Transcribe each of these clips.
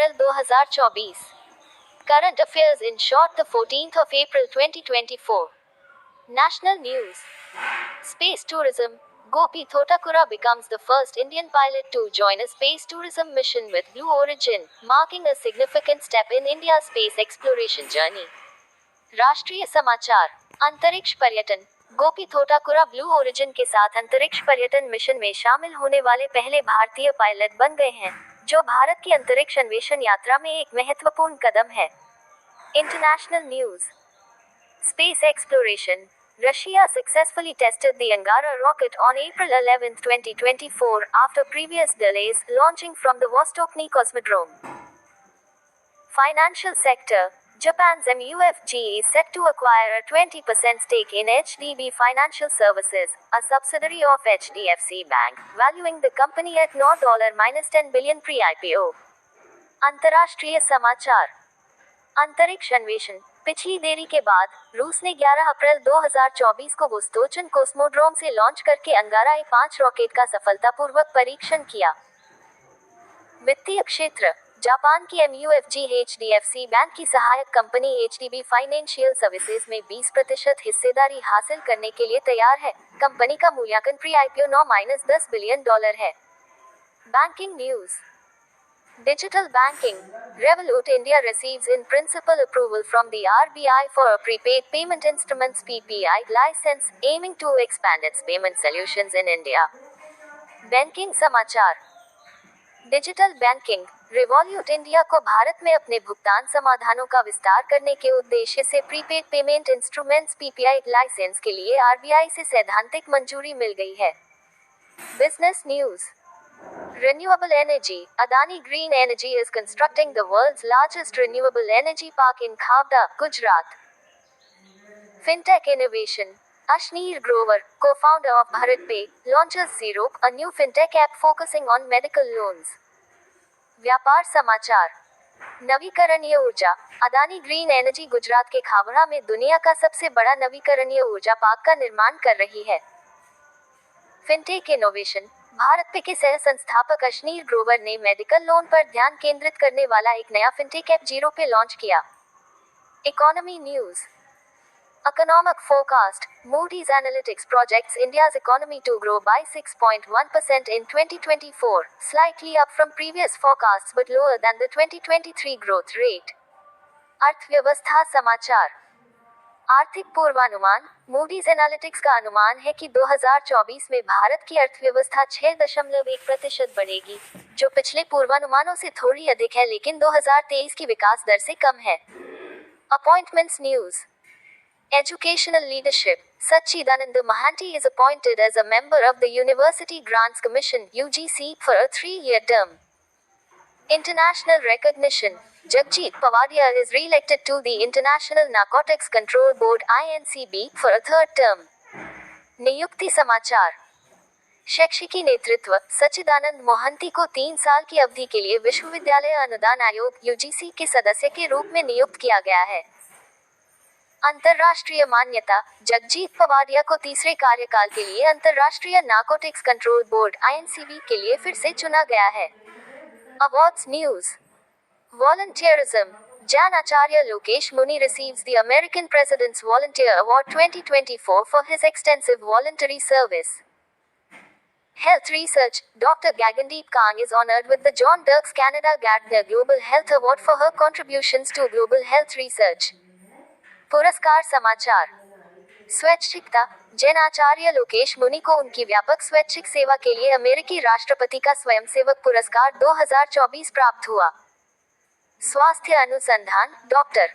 April 2024। Current affairs in short, the 14th of April 2024. National news. Space tourism. Gopi Thotakura becomes the first Indian pilot to join a space tourism mission with Blue Origin, marking a significant step in India's space exploration journey. राष्ट्रीय समाचार। अंतरिक्ष पर्यटन। गोपी Thotakura blue origin के साथ अंतरिक्ष पर्यटन mission में शामिल होने वाले पहले भारतीय पायलट बन गए हैं, जो भारत की अंतरिक्ष अन्वेषण यात्रा में एक महत्वपूर्ण कदम है। International news. Space exploration. Russia successfully tested the Angara rocket on April 11, 2024, after previous delays, launching from the Vostochny Cosmodrome. Financial sector. Japan's MUFG is set to acquire a 20% stake in HDB Financial Services, a subsidiary of HDFC Bank, valuing the company at $10 billion pre-IPO. अंतर्राष्ट्रीय समाचार। अंतरिक्ष अन्वेषण। पिछली देरी के बाद रूस ने 11 अप्रैल 2024 को वोस्तोचन कोस्मोड्रोम से लॉन्च करके अंगारा E-5 रॉकेट का सफलतापूर्वक परीक्षण किया। वित्तीय क्षेत्र। जापान की MUFG HDFC बैंक की सहायक कंपनी HDB फाइनेंशियल सर्विसेज में 20% हिस्सेदारी हासिल करने के लिए तैयार है। कंपनी का मूल्यांकन प्री-IPO $9-10 बिलियन है। Banking news. Digital banking. Revolut India receives in principle approval from the RBI for a prepaid payment instruments PPI license, aiming to expand its payment solutions in India. Banking समाचार। Digital banking. Revolut India को भारत में अपने भुगतान समाधानों का विस्तार करने के उद्देश्य से prepaid payment instruments PPI licence के लिए RBI से सैद्धांतिक मंजूरी मिल गई है। Business news. Renewable energy. Adani Green Energy is constructing the world's largest renewable energy park in Khavda, Gujarat. Fintech innovation. Ashneer Grover, co-founder of BharatPay, launches Zerope, a new fintech app focusing on medical loans. व्यापार समाचार। नवीकरणीय ऊर्जा। Adani green energy Gujarat के खावड़ा में दुनिया का सबसे बड़ा नवीकरणीय ऊर्जा पार्क का निर्माण कर रही है। Fintech innovation. भारत पे के सह संस्थापक अशनीर ग्रोवर ने मेडिकल लोन पर ध्यान केंद्रित करने वाला एक नया फिनटेक ऐप जीरो पे लॉन्च किया। Economy news. Economic forecast. Moody's Analytics projects India's economy to grow by 6.1% in 2024, slightly up from previous forecasts but lower than the 2023 growth rate. अर्थव्यवस्था समाचार। आर्थिक पूर्वानुमान। Moody's Analytics का अनुमान है कि 2024 में भारत की अर्थव्यवस्था 6.1% बढ़ेगी, जो पिछले पूर्वानुमानों से थोड़ी अधिक है लेकिन 2023 की विकास दर से कम है। Appointments news. Educational leadership. Sachidananda Mahanti is appointed as a member of the University Grants Commission (UGC) for a 3-year term. International recognition. Jagjit Pavadia is re-elected to the International Narcotics Control Board (INCB) for a 3rd term. नियुक्ति समाचार। शैक्षिकी नेतृत्व। सच्चिदानंद मोहंती को 3 साल की अवधि के लिए विश्वविद्यालय अनुदान आयोग (UGC) के सदस्य के रूप में नियुक्त किया गया है। अंतर्राष्ट्रीय मान्यता। जगजीत पवाडिया को तीसरे कार्यकाल के लिए अंतर्राष्ट्रीय नारकोटिक्स कंट्रोल बोर्ड (INCB) के लिए फिर से चुना गया है। Awards news. वॉलंटियरिज्म। जैन आचार्य लोकेश मुनि receives the American President's Volunteer Award 2024 for his extensive voluntary service. Health research. Dr. Gagandeep Kang is honored with the John Dirks Canada Gardner Global Health Award for her contributions to global health research. पुरस्कार समाचार। स्वैच्छिकता। जैन आचार्य लोकेश मुनि को उनकी व्यापक स्वैच्छिक सेवा के लिए अमेरिकी राष्ट्रपति का स्वयंसेवक पुरस्कार 2024 प्राप्त हुआ। स्वास्थ्य अनुसंधान। डॉक्टर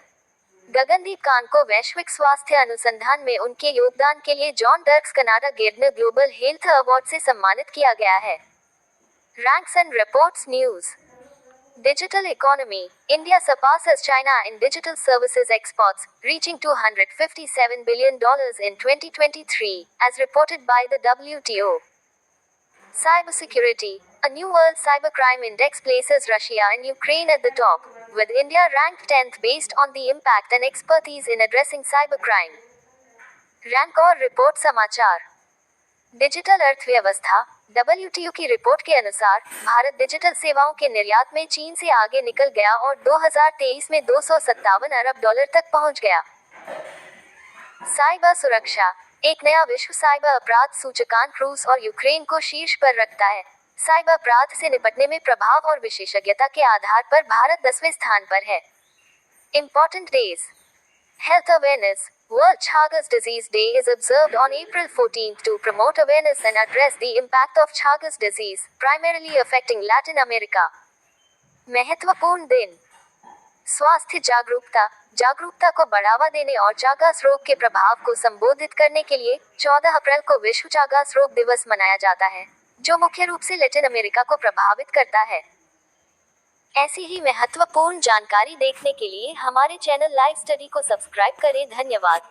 गगनदीप कांग को वैश्विक स्वास्थ्य अनुसंधान में उनके योगदान के लिए John Dirks Canada Gairdner global health award से सम्मानित किया गया है। Ranks and reports news. Digital economy. India surpasses China in digital services exports, reaching $257 billion in 2023, as reported by the WTO. Cybersecurity. A new world cybercrime index places Russia and Ukraine at the top, with India ranked 10th based on the impact and expertise in addressing cybercrime. Rank और report समाचार। Digital अर्थव्यवस्था। WTO की report के अनुसार Bharat digital सेवाओं के निर्यात में चीन से आगे निकल गया और 2023 में $257 अरब तक पहुंच गया। साइबर सुरक्षा। एक नया विश्व साइबर अपराध सूचकांक रूस और यूक्रेन को शीर्ष पर रखता है। साइबर अपराध से निपटने में प्रभाव और विशेषज्ञता के आधार पर भारत 10वें स्थान पर है। Important days. Health awareness. World Chagas Disease Day is observed on April 14th to promote awareness and address the impact of Chagas disease, primarily affecting Latin America. महत्वपूर्ण दिन। स्वास्थ्य जागरूकता। जागरूकता को बढ़ावा देने और चागास रोग के प्रभाव को संबोधित करने के लिए 14 अप्रैल को विश्व चागास रोग दिवस मनाया जाता है, जो मुख्य रूप से लैटिन अमेरिका को प्रभावित करता है। ऐसी ही महत्वपूर्ण जानकारी देखने के लिए हमारे चैनल लाइव स्टडी को सब्सक्राइब करें। धन्यवाद।